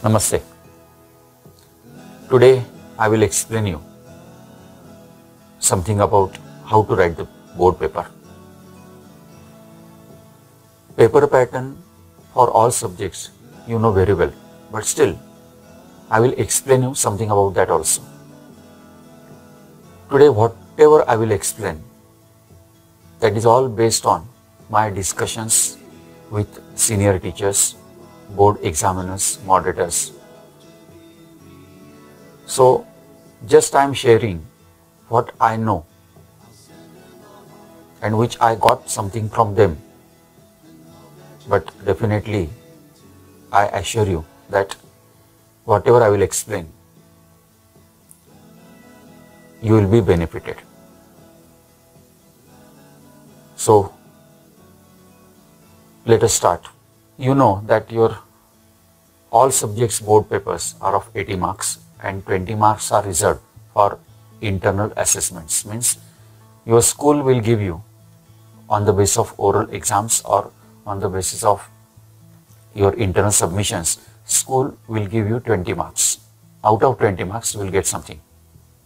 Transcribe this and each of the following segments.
Namaste. Today I will explain you something about how to write the board paper. Paper pattern for all subjects you know very well, but still I will explain you something about that also. Today whatever I will explain, that is all based on my discussions with senior teachers, board examiners, moderators. So just I am sharing what I know and which I got something from them. But definitely I assure you that whatever I will explain, you will be benefited. So let us start. You know that your all subjects board papers are of 80 marks and 20 marks are reserved for internal assessments. Means your school will give you on the basis of oral exams or on the basis of your internal submissions, school will give you 20 marks. Out of 20 marks, you will get something.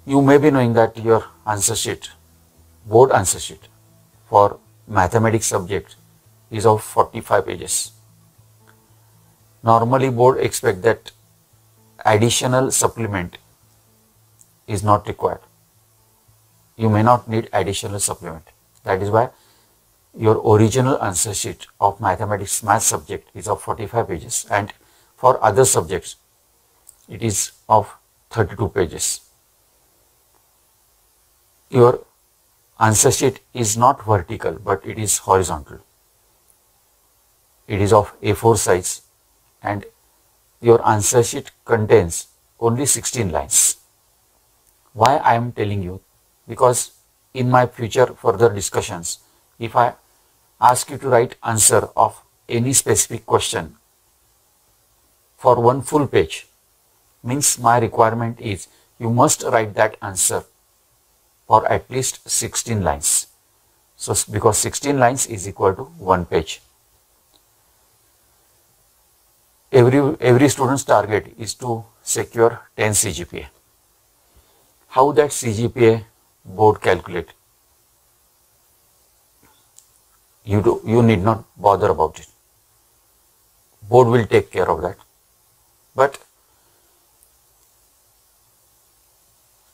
You may be knowing that your answer sheet, board answer sheet for mathematics subject is of 45 pages. Normally board expect that additional supplement is not required. You may not need additional supplement. That is why your original answer sheet of mathematics math subject is of 45 pages and for other subjects it is of 32 pages. Your answer sheet is not vertical but it is horizontal. It is of A4 size and your answer sheet contains only 16 lines. Why I am telling you? Because in my future further discussions, if I ask you to write answer of any specific question for one full page, means my requirement is you must write that answer for at least 16 lines. So because 16 lines is equal to one page. Every student's target is to secure 10 CGPA. How that CGPA board calculate? You need not bother about it. Board will take care of that. But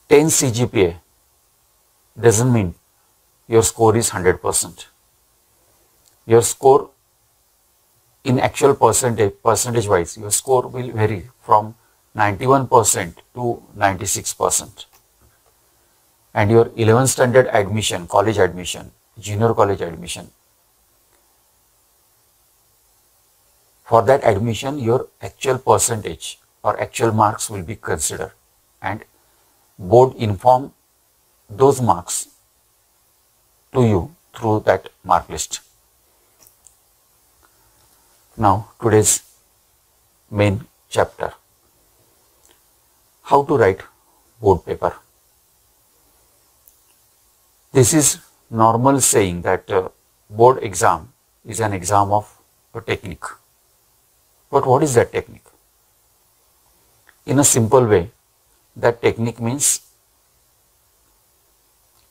10 CGPA doesn't mean your score is 100%. Your score in actual percentage wise, your score will vary from 91% to 96%. And your 11th standard admission, college admission, junior college admission, for that admission, your actual percentage or actual marks will be considered and board inform those marks to you through that mark list. Now today's main chapter, how to write board paper. This is normal saying that board exam is an exam of a technique. But what is that technique? In a simple way, that technique means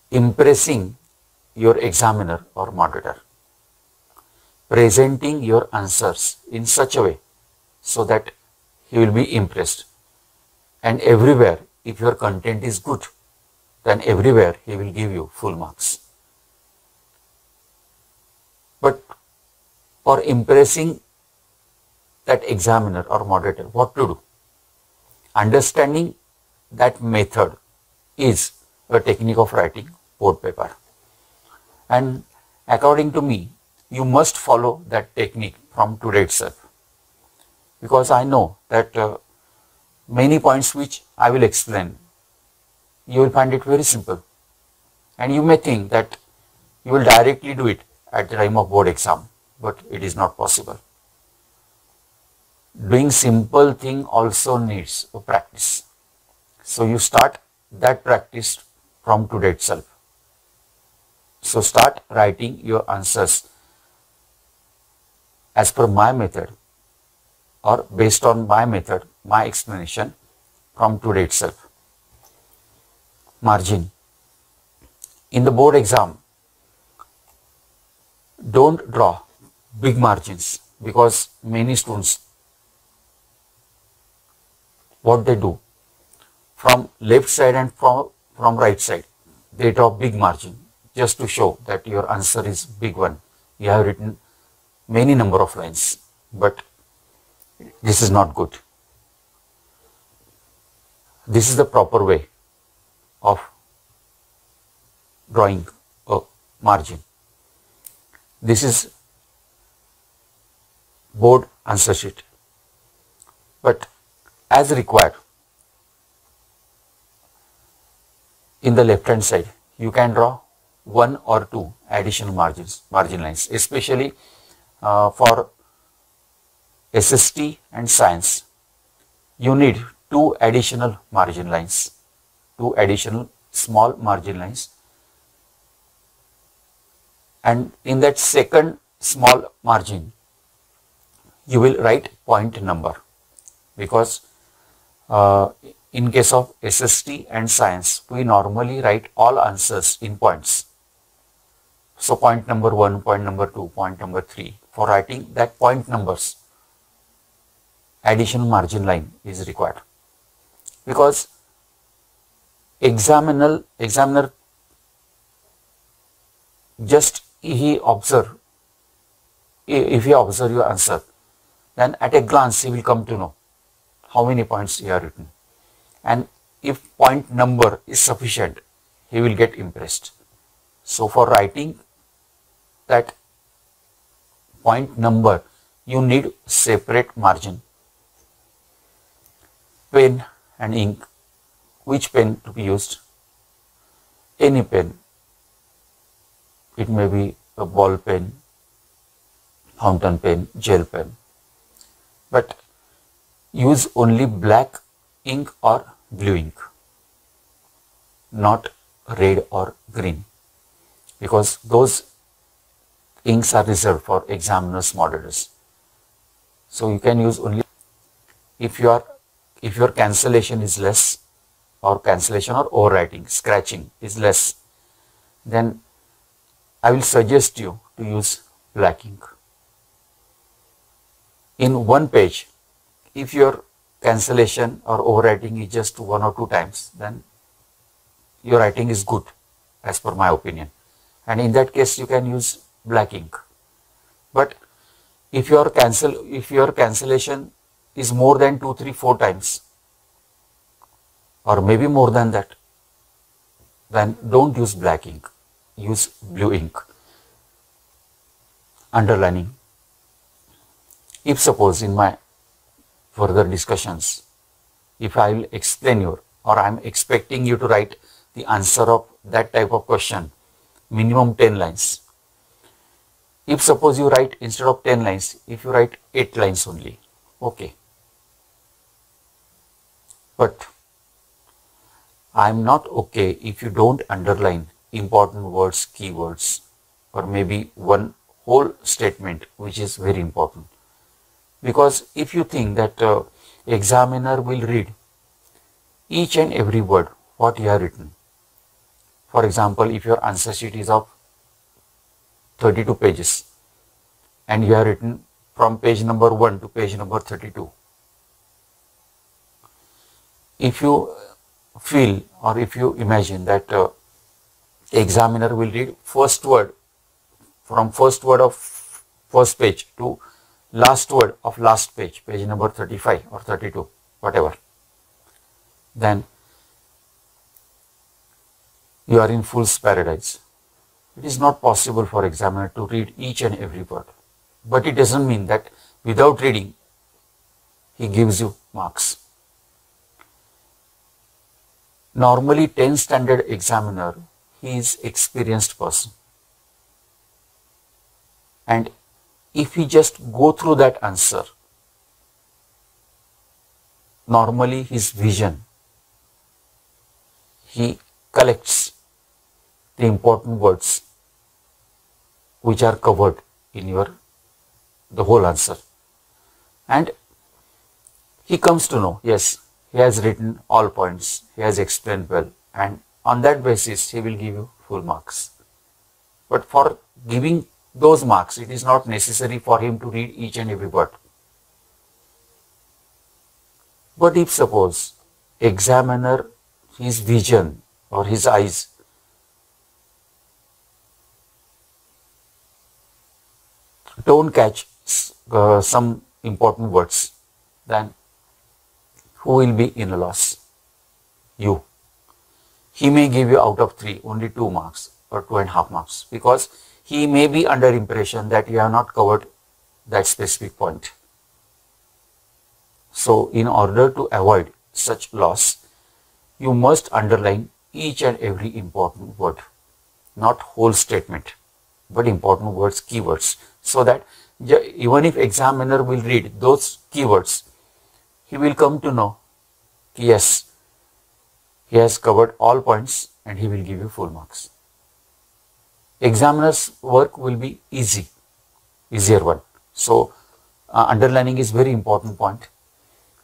impressing your examiner or moderator, presenting your answers in such a way so that he will be impressed. And everywhere, if your content is good, then everywhere he will give you full marks. But for impressing that examiner or moderator, what to do? Understanding that method is a technique of writing board paper. And according to me, you must follow that technique from today itself. Because I know that many points which I will explain, you will find it very simple. And you may think that you will directly do it at the time of board exam, but it is not possible. Doing simple thing also needs a practice. So you start that practice from today itself. So start writing your answers as per my method or based on my method, my explanation from today itself. Margin. In the board exam, don't draw big margins, because many students, what they do, from left side and from right side, they draw big margin just to show that your answer is big one. You have written many number of lines, but this is not good. This is the proper way of drawing a margin. This is board answer sheet, but as required, in the left hand side you can draw one or two additional margin lines, especially for SST and science. You need two additional margin lines, two additional small margin lines, and in that second small margin you will write point number, because in case of SST and science we normally write all answers in points. So point number 1, point number 2, point number 3. For writing that point numbers, additional margin line is required, because examiner just if he observe your answer, then at a glance he will come to know how many points you have written, and if point number is sufficient, he will get impressed. So for writing that point number, you need separate margin. Pen and ink. Which pen to be used? Any pen. It may be a ball pen, fountain pen, gel pen, but use only black ink or blue ink, not red or green, because those inks are reserved for examiners, moderators. So you can use only if your cancellation is less, or cancellation or overwriting, scratching is less, then I will suggest you to use black ink. In one page, if your cancellation or overwriting is just 1 or 2 times, then your writing is good as per my opinion, and in that case you can use black ink. But if your cancellation is more than 2, 3, 4 times, or maybe more than that, then don't use black ink, use blue ink. Underlining. If suppose in my further discussions, if I will explain you, or I am expecting you to write the answer of that type of question, minimum 10 lines. If suppose you write, instead of 10 lines, if you write 8 lines only, okay. But I am not okay if you don't underline important words, keywords, or maybe one whole statement which is very important. Because if you think that examiner will read each and every word what you have written, for example, if your answer sheet is of 32 pages and you have written from page number 1 to page number 32, if you feel or if you imagine that examiner will read first word from first word of first page to last word of last page, page number 35 or 32, whatever, then you are in fool's paradise. It is not possible for examiner to read each and every word. But it doesn't mean that without reading, he gives you marks. Normally 10 standard examiner, he is experienced person. And if he just go through that answer, normally his vision, he collects the important words which are covered in the whole answer, and He comes to know, yes, he has written all points, he has explained well, and on that basis he will give you full marks. But for giving those marks, it is not necessary for him to read each and every word. But if suppose examiner, his vision or his eyes don't catch some important words, then who will be in a loss? You. He may give you out of 3 only 2 marks or 2.5 marks, because he may be under impression that you have not covered that specific point. So in order to avoid such loss, you must underline each and every important word, not whole statement, but important words, keywords, so that even if examiner will read those keywords, he will come to know, yes, he has covered all points and he will give you full marks. Examiner's work will be easier one. So underlining is very important point.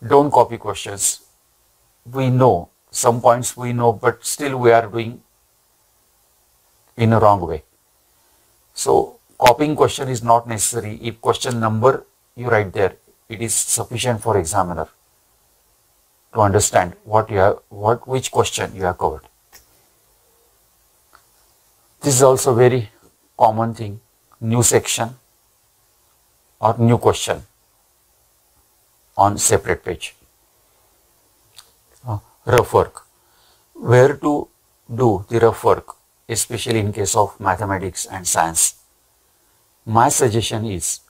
Don't copy questions. We know some points we know, but still we are doing in a wrong way. So copying question is not necessary. If question number you write there, it is sufficient for examiner to understand which question you have covered. This is also very common thing, new section or new question on separate page. Rough work. Where to do the rough work, especially in case of mathematics and science? My suggestion is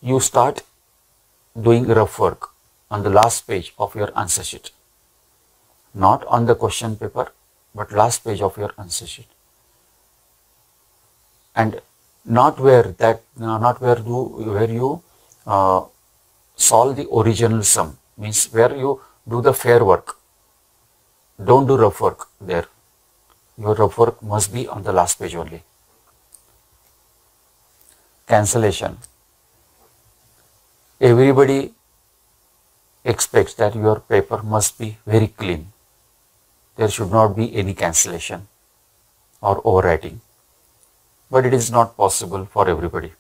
you start doing rough work on the last page of your answer sheet. Not on the question paper, but last page of your answer sheet. And not where you solve the original sum, means where you do the fair work. Don't do rough work there. Your rough work must be on the last page only. Cancellation. Everybody expects that your paper must be very clean. There should not be any cancellation or overwriting. But it is not possible for everybody.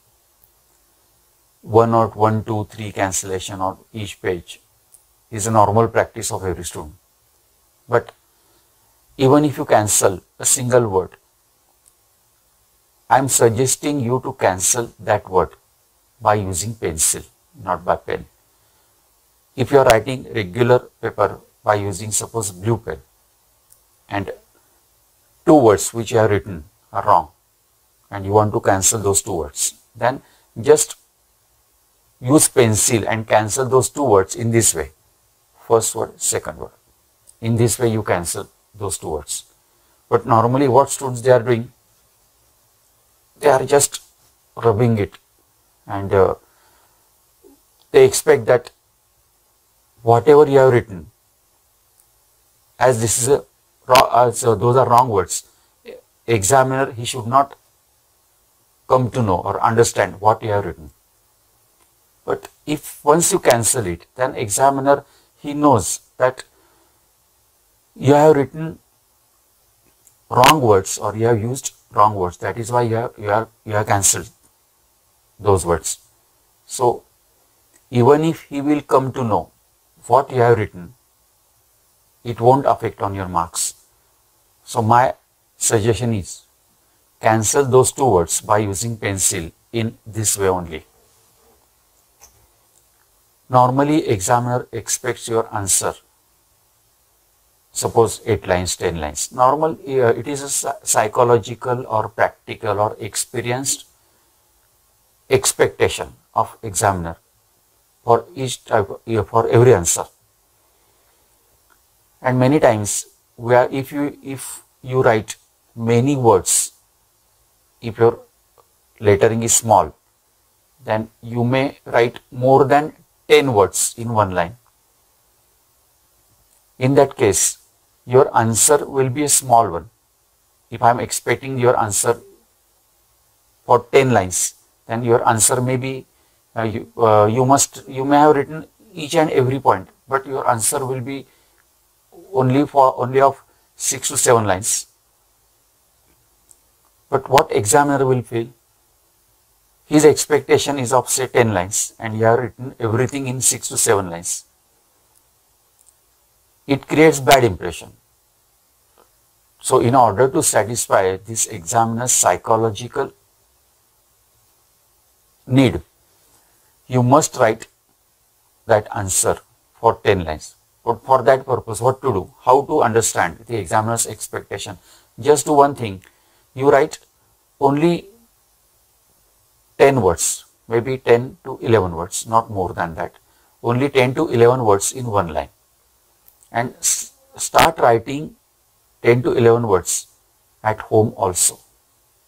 1 or 1, 2, 3 cancellation on each page is a normal practice of every student. But even if you cancel a single word, I am suggesting you to cancel that word by using pencil, not by pen. If you are writing regular paper by using suppose blue pen, and 2 words which you have written are wrong, and you want to cancel those 2 words, then just use pencil and cancel those 2 words in this way. First word, second word. In this way you cancel those 2 words. But normally what students they are doing, they are just rubbing it, and they expect that whatever you have written, as this is those are wrong words, examiner, he should not come to know or understand what you have written. But if once you cancel it, then examiner, he knows that you have written wrong words or you have used wrong words. That is why you have cancelled those words. So even if he will come to know what you have written, it won't affect on your marks. So my suggestion is cancel those 2 words by using pencil in this way only. Normally examiner expects your answer, suppose 8 lines, 10 lines. Normal, it is a psychological or practical or experienced expectation of examiner for each type, for every answer. And many times, if you write many words, if your lettering is small, then you may write more than 10 words in one line. In that case, your answer will be a small one. If I am expecting your answer for 10 lines, then your answer may be You may have written each and every point, but your answer will be only of 6 to 7 lines. But what examiner will feel? His expectation is of say 10 lines and you have written everything in 6 to 7 lines. It creates bad impression. So in order to satisfy this examiner's psychological need, you must write that answer for 10 lines. But for that purpose, what to do? How to understand the examiner's expectation? Just do one thing. You write only 10 words, maybe 10 to 11 words, not more than that. Only 10 to 11 words in one line. And start writing 10 to 11 words at home also,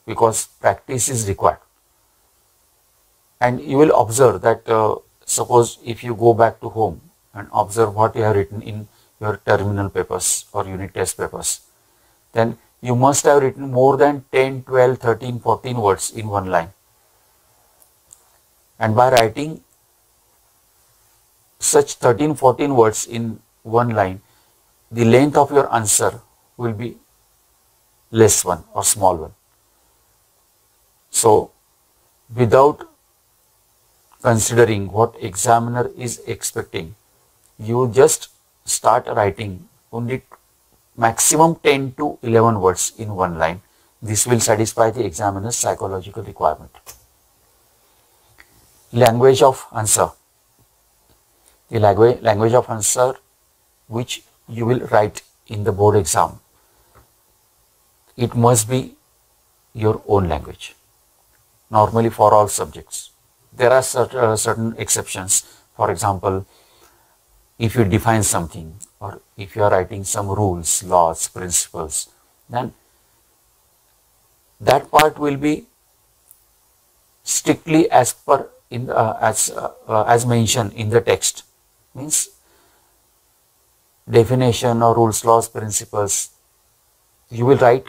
because practice is required. And you will observe that suppose if you go back to home and observe what you have written in your terminal papers or unit test papers, then you must have written more than 10, 12, 13, 14 words in one line. And by writing such 13, 14 words in one line, the length of your answer will be less one or small one. So, without considering what examiner is expecting, you just start writing only maximum 10 to 11 words in one line. This will satisfy the examiner's psychological requirement. Language of answer. The language of answer which you will write in the board exam, it must be your own language. Normally for all subjects. There are certain exceptions. For example, if you define something or if you are writing some rules, laws, principles, then that part will be strictly as per in as mentioned in the text. Means definition or rules, laws, principles, you will write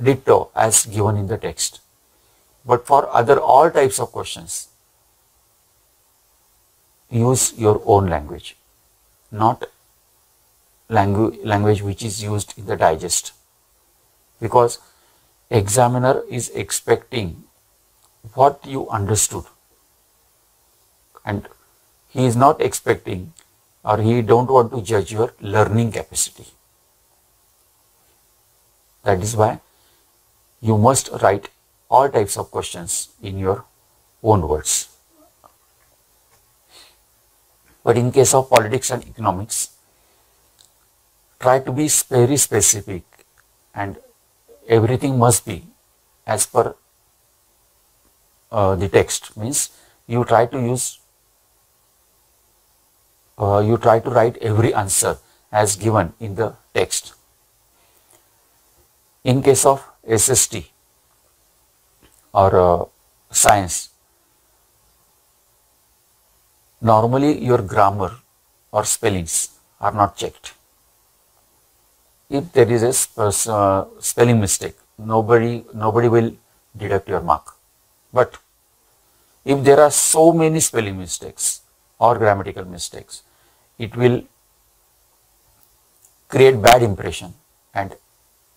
ditto as given in the text. But for all types of questions, use your own language, not language which is used in the digest, because examiner is expecting what you understood and he is not expecting or he don't want to judge your learning capacity. That is why you must write all types of questions in your own words. But in case of politics and economics, try to be very specific and everything must be as per the text. Means you try to write every answer as given in the text. In case of SST or science, normally your grammar or spellings are not checked. If there is a spelling mistake, nobody will deduct your mark. But if there are so many spelling mistakes or grammatical mistakes, it will create bad impression. And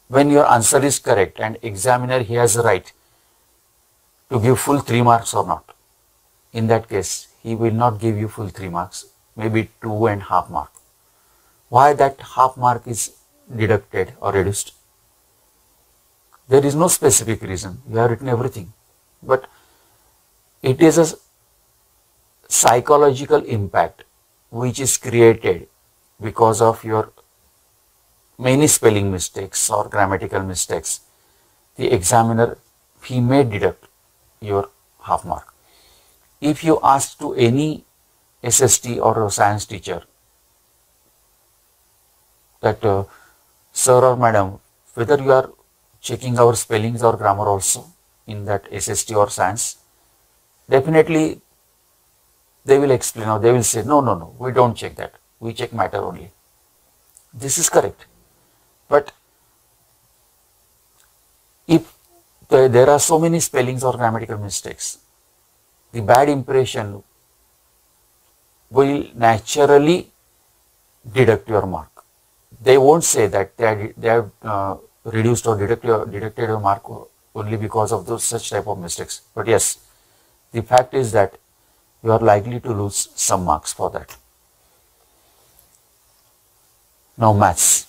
when your answer is correct and examiner he has a right to give full 3 marks or not, in that case he will not give you full 3 marks, maybe 2.5 marks. Why that half mark is deducted or reduced? There is no specific reason. You have written everything, but it is a psychological impact which is created because of your many spelling mistakes or grammatical mistakes. The examiner, he may deduct your half mark. If you ask to any SST or a science teacher that sir or madam, whether you are checking our spellings or grammar also in that SST or science, definitely they will explain or they will say, no, we don't check that. We check matter only. This is correct. But if there are so many spellings or grammatical mistakes, the bad impression will naturally deduct your mark. They won't say that they have reduced or deducted your mark only because of those such type of mistakes. But yes, the fact is that you are likely to lose some marks for that. Now maths.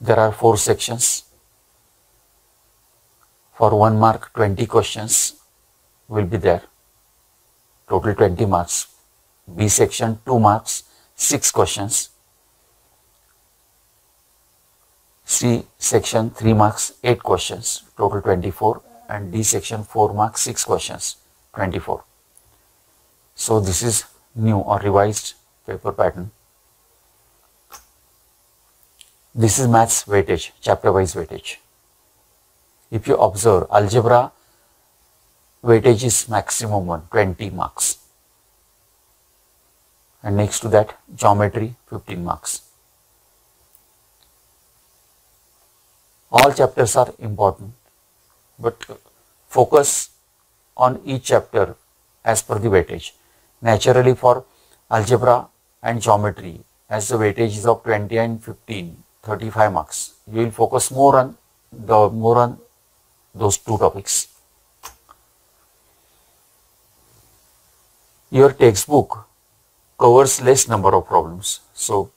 There are 4 sections. For 1 mark, 20 questions will be there. Total 20 marks. B section 2 marks, 6 questions. C section 3 marks, 8 questions, total 24, and D section 4 marks, 6 questions, 24. So this is new or revised paper pattern. This is maths weightage, chapter wise weightage. If you observe, algebra weightage is maximum 1, 20 marks. And next to that, geometry, 15 marks. All chapters are important, but focus on each chapter as per the weightage. Naturally, for algebra and geometry, as the weightage is of 20 and 15, 35 marks, you will focus more on those 2 topics. Your textbook covers less number of problems. So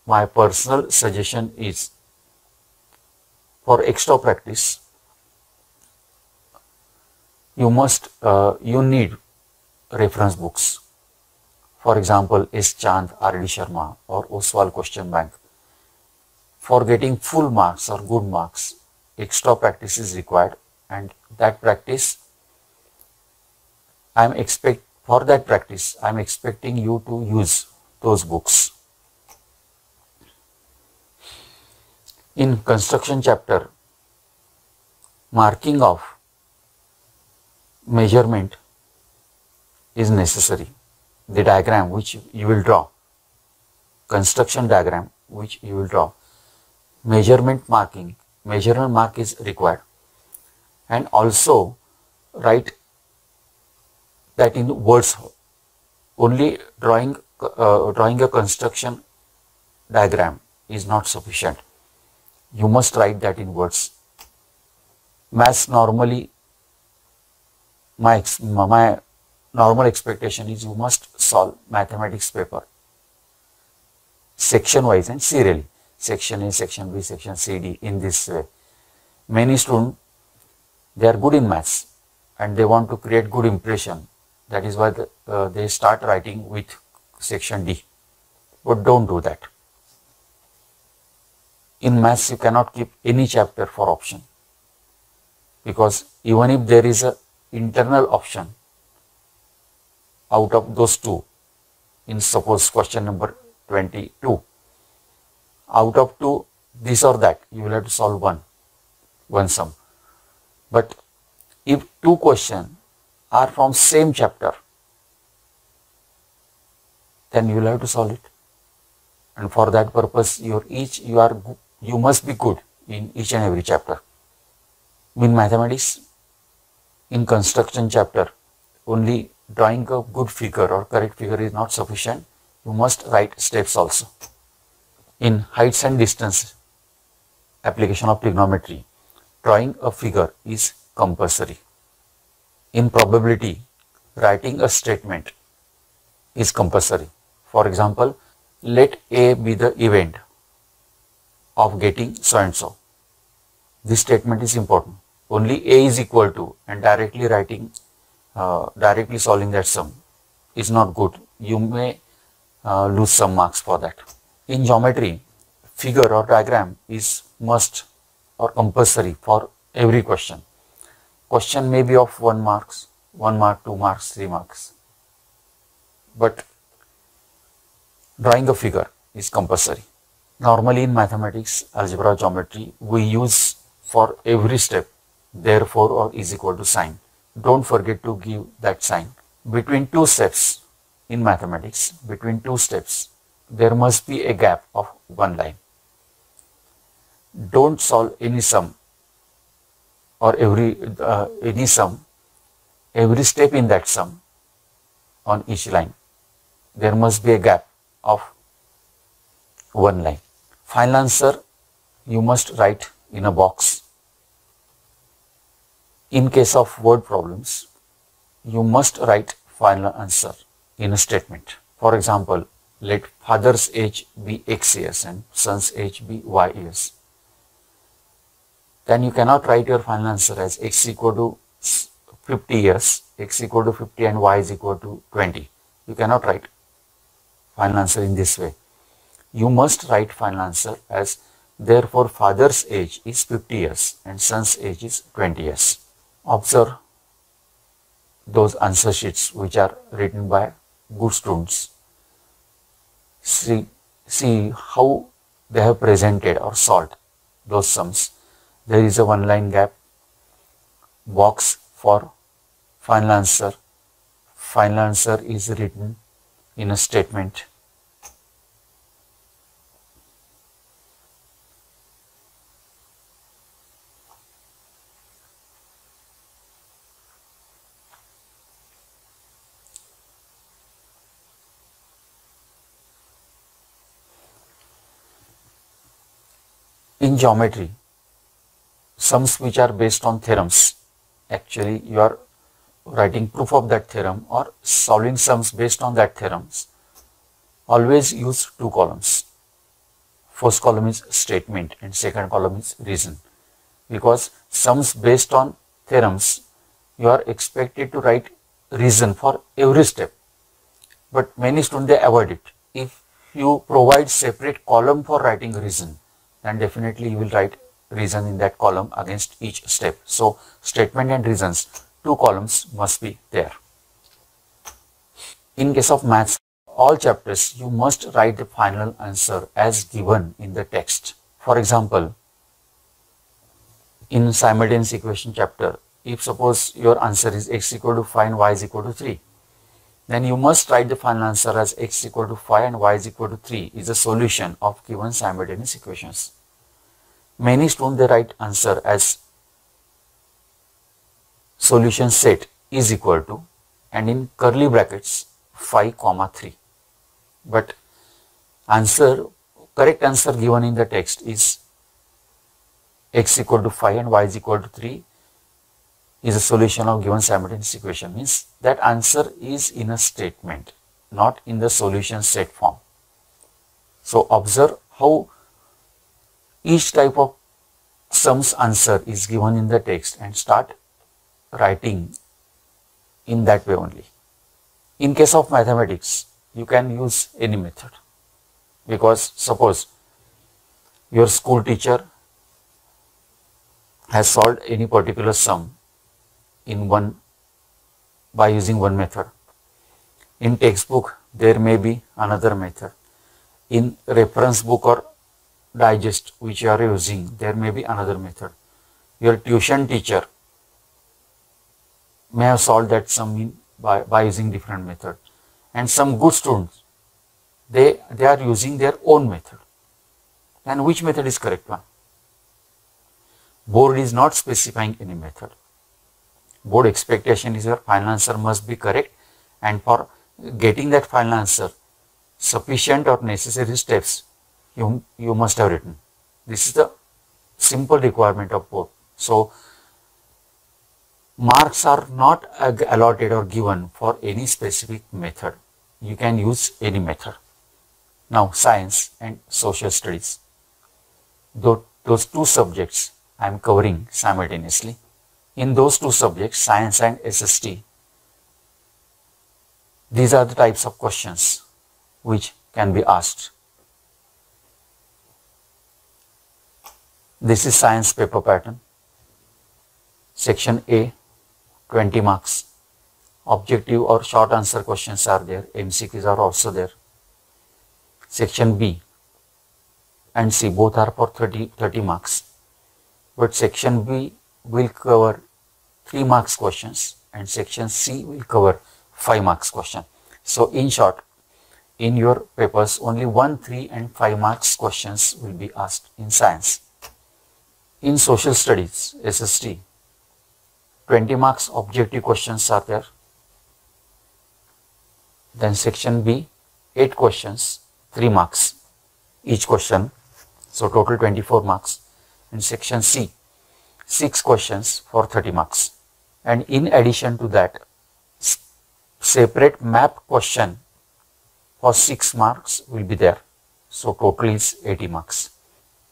my personal suggestion is, for extra practice, you need reference books. For example, S. Chand, R.D. Sharma or Oswal Question Bank. For getting full marks or good marks, extra practice is required, and that practice, for that practice, I am expecting you to use those books. In construction chapter, marking of measurement is necessary. The diagram which you will draw, construction diagram which you will draw, measurement mark is required, and also write that in words. Only drawing a construction diagram is not sufficient. You must write that in words. Maths normally, my normal expectation is you must solve mathematics paper section wise and serially. Section A, section B, section C, D, in this way. Many students, they are good in maths and they want to create good impression. That is why they start writing with section D. But don't do that. In maths, you cannot keep any chapter for option, because even if there is an internal option out of those 2, in suppose question number 22, out of 2, this or that, you will have to solve one sum. But if 2 questions are from same chapter, then you will have to solve it. And for that purpose, you must be good in each and every chapter. In mathematics, in construction chapter, only drawing a good figure or correct figure is not sufficient. You must write steps also. In heights and distance application of trigonometry, drawing a figure is compulsory. In probability, writing a statement is compulsory. For example, let A be the event of getting so and so. This statement is important. Only A is equal to and directly solving that sum is not good. You may lose some marks for that. In geometry, figure or diagram is must or compulsory for every question. Question may be of 1 mark, 2 marks, 3 marks. But drawing a figure is compulsory. Normally in mathematics, algebra, geometry, we use for every step therefore or is equal to sign. Don't forget to give that sign. Between 2 steps in mathematics, there must be a gap of 1 line. Don't solve any sum or any sum every step in that sum on each line, there must be a gap of one line. Final answer you must write in a box. In case of word problems, you must write final answer in a statement. For example, let father's age be X years and son's age be Y years. Then you cannot write your final answer as X equal to 50 years, X equal to 50 and Y is equal to 20. You cannot write final answer in this way. You must write final answer as therefore father's age is 50 years and son's age is 20 years. Observe those answer sheets which are written by good students. See how they have presented or solved those sums. There is a one line gap, box for final answer. Final answer is written in a statement. In geometry, sums which are based on theorems, actually you are writing proof of that theorem or solving sums based on that theorems, always use two columns. First column is statement and second column is reason. Because sums based on theorems, you are expected to write reason for every step. But many students, they avoid it. If you provide separate column for writing reason, then definitely you will write reason in that column against each step. So statement and reasons, two columns must be there. In case of maths, all chapters you must write the final answer as given in the text. For example, in simultaneous equation chapter, if suppose your answer is x equal to 5 and y is equal to 3, then you must write the final answer as x equal to 5 and y is equal to 3 is a solution of given simultaneous equations. Many students, they write answer as solution set is equal to and in curly brackets 5 comma 3. But correct answer given in the text is x equal to 5 and y is equal to 3 is a solution of given simultaneous equation. Means that answer is in a statement, not in the solution set form. So observe how each type of sums answer is given in the text and start writing in that way only. In case of mathematics, you can use any method, because suppose your school teacher has solved any particular sum by using one method. In textbook, there may be another method. In reference book or digest which you are using, there may be another method. Your tuition teacher may have solved that sum by using different method. And some good students, they are using their own method. And which method is correct one? Board is not specifying any method. Board expectation is your final answer must be correct, and for getting that final answer, sufficient or necessary steps you must have written. This is the simple requirement of board. So marks are not allotted or given for any specific method. You can use any method. Now science and social studies. Those two subjects I am covering simultaneously. In those two subjects, science and SST, these are the types of questions which can be asked. This is science paper pattern. Section A, 20 marks. Objective or short answer questions are there. MCQs are also there. Section B and C both are for 30 marks. But section B will cover 3 marks questions and section C will cover 5 marks question. So in short, in your papers only 1, 3 and 5 marks questions will be asked in science. In social studies, SST, 20 marks objective questions are there. Then section B, 8 questions, 3 marks each question. So total 24 marks. In section C, 6 questions for 30 marks. And in addition to that, separate map question for 6 marks will be there. So total is 80 marks.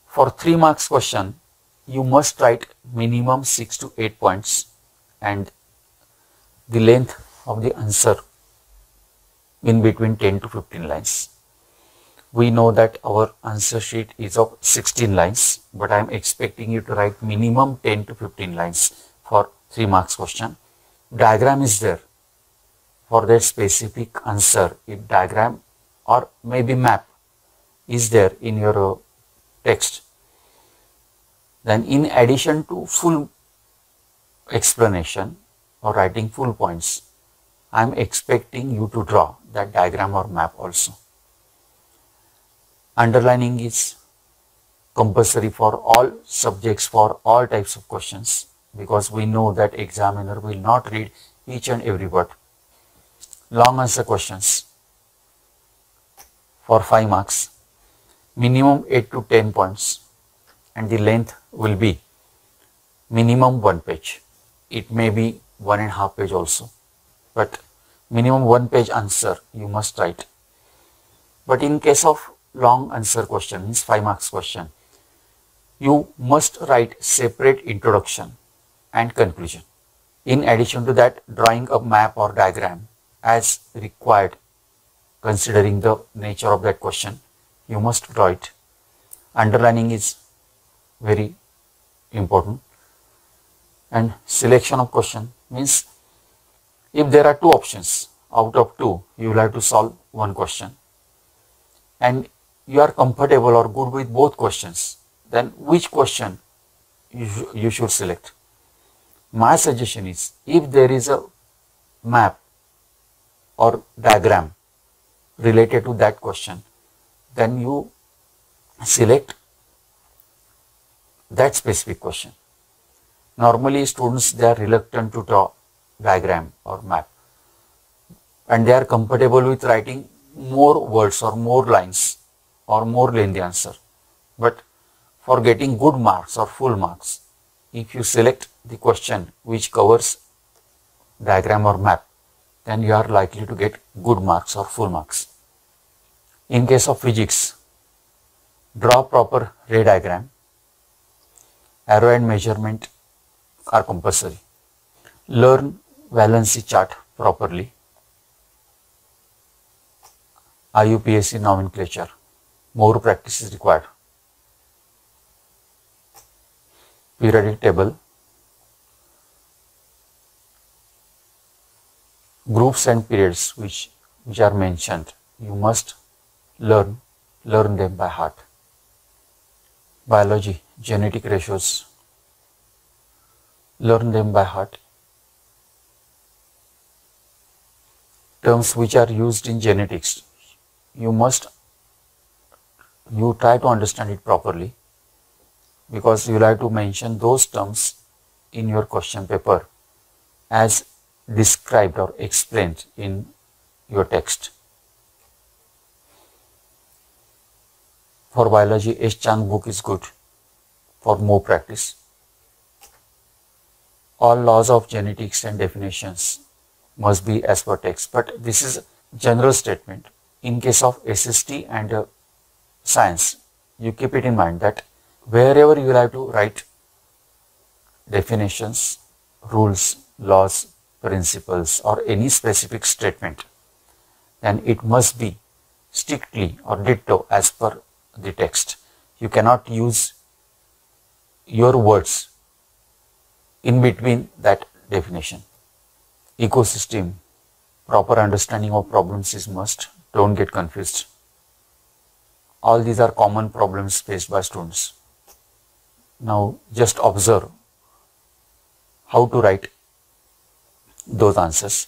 For 3 marks question, you must write minimum 6 to 8 points and the length of the answer in between 10 to 15 lines. We know that our answer sheet is of 16 lines, but I am expecting you to write minimum 10 to 15 lines for 3 marks question. Diagram is there for that specific answer. If diagram or maybe map is there in your text, then in addition to full explanation or writing full points, I am expecting you to draw that diagram or map also. Underlining is compulsory for all subjects, for all types of questions, because we know that examiner will not read each and every word. Long answer questions for 5 marks, minimum 8 to 10 points, and the length will be minimum 1 page. It may be 1.5 page also, but minimum 1 page answer you must write. But in case of long answer question, means 5 marks question, you must write separate introduction and conclusion. In addition to that, drawing a map or diagram as required, considering the nature of that question, you must draw it. Underlining is very important. And selection of question means if there are 2 options, out of 2 you will have to solve 1 question, and you are comfortable or good with both questions, then which question you should select? My suggestion is, if there is a map or diagram related to that question, then you select that specific question. Normally students, they are reluctant to draw diagram or map, and they are comfortable with writing more words or more lines or more lengthy answer. But for getting good marks or full marks, if you select the question which covers diagram or map, then you are likely to get good marks or full marks. In case of physics, draw proper ray diagram, arrow and measurement are compulsory. Learn valency chart properly, IUPAC nomenclature, more practice is required. Periodic table, groups and periods which are mentioned, you must learn them by heart. Biology, genetic ratios, learn them by heart. Terms which are used in genetics, you try to understand it properly, because you will have to mention those terms in your question paper as described or explained in your text. For biology, H. Chang book is good for more practice. All laws of genetics and definitions must be as per text, but this is a general statement. In case of SST and science, you keep it in mind that wherever you will have to write definitions, rules, laws, principles, or any specific statement, then it must be strictly or ditto as per the text. You cannot use your words in between that definition. Ecosystem, proper understanding of problems is must. Don't get confused. All these are common problems faced by students. Now just observe how to write those answers.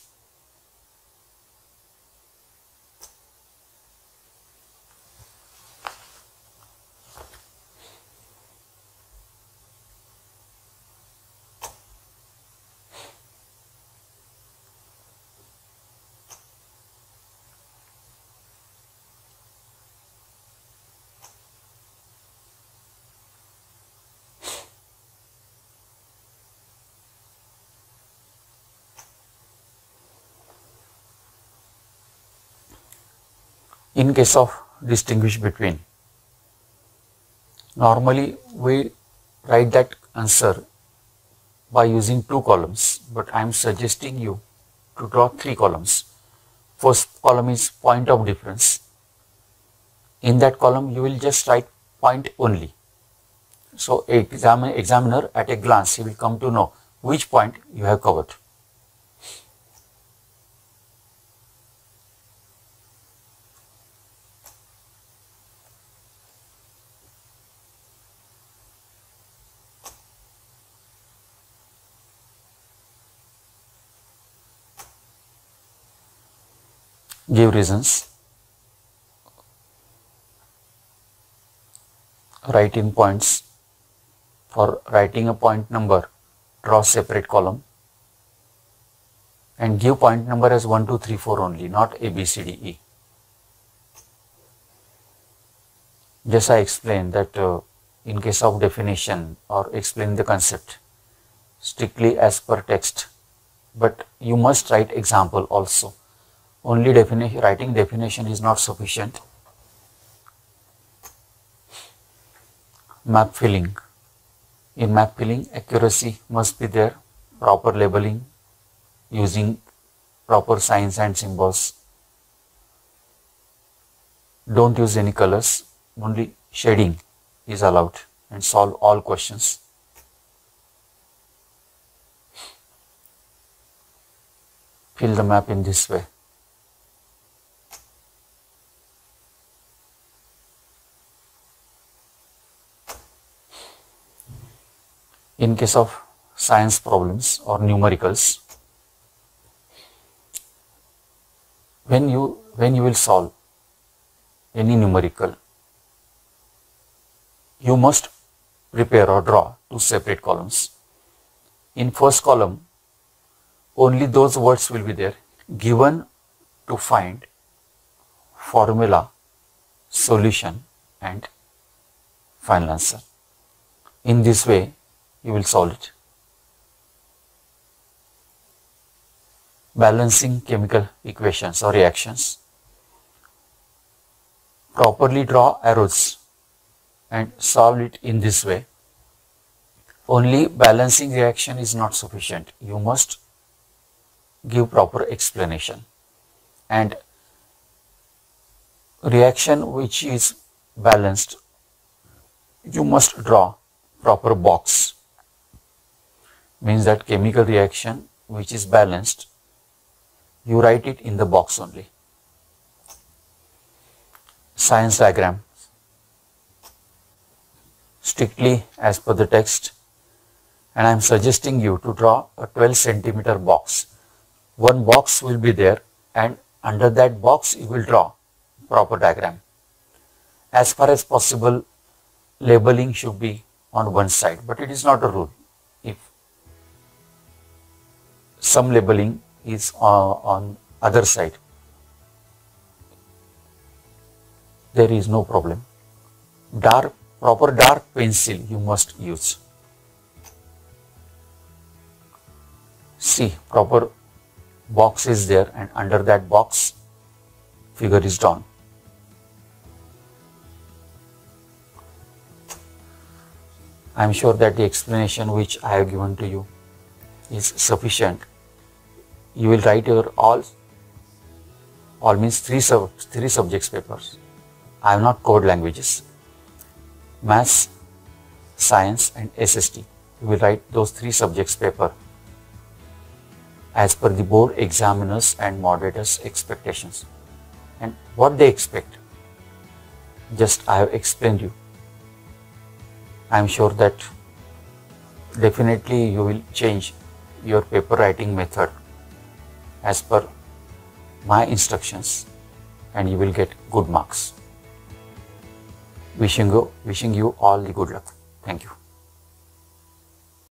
In case of distinguish between, normally we write that answer by using 2 columns, but I am suggesting you to draw 3 columns. First column is point of difference. In that column you will just write point only. So examiner at a glance, he will come to know which point you have covered. Give reasons. Write in points. For writing a point number, draw separate column and give point number as 1, 2, 3, 4 only, not A, B, C, D, E. Just I explained that in case of definition or explain the concept strictly as per text, but you must write example also. Only writing definition is not sufficient. Map filling. In map filling, accuracy must be there, proper labeling, using proper signs and symbols. Don't use any colors, only shading is allowed, and solve all questions. Fill the map in this way. In case of science problems or numericals, when you will solve any numerical, you must prepare or draw 2 separate columns. In first column, only those words will be there given to find formula, solution and final answer. In this way, you will solve it. Balancing chemical equations or reactions. Properly draw arrows and solve it in this way. Only balancing reaction is not sufficient. You must give proper explanation. And reaction which is balanced, you must draw proper box. Means that chemical reaction which is balanced, you write it in the box only. Science diagram. Strictly as per the text, and I am suggesting you to draw a 12 centimeter box. One box will be there, and under that box you will draw proper diagram. As far as possible, labeling should be on one side, but it is not a rule. If some labeling is on other side, there is no problem. Proper dark pencil you must use. See, proper box is there, and under that box figure is drawn. I am sure that the explanation which I have given to you is sufficient. You will write your all means three subjects papers. I have not covered languages. Maths, Science and SST. You will write those 3 subjects paper as per the board examiners and moderators' expectations. And what they expect, just I have explained you. I am sure that definitely you will change your paper writing method as per my instructions, and you will get good marks. Wishing you all the good luck. Thank you.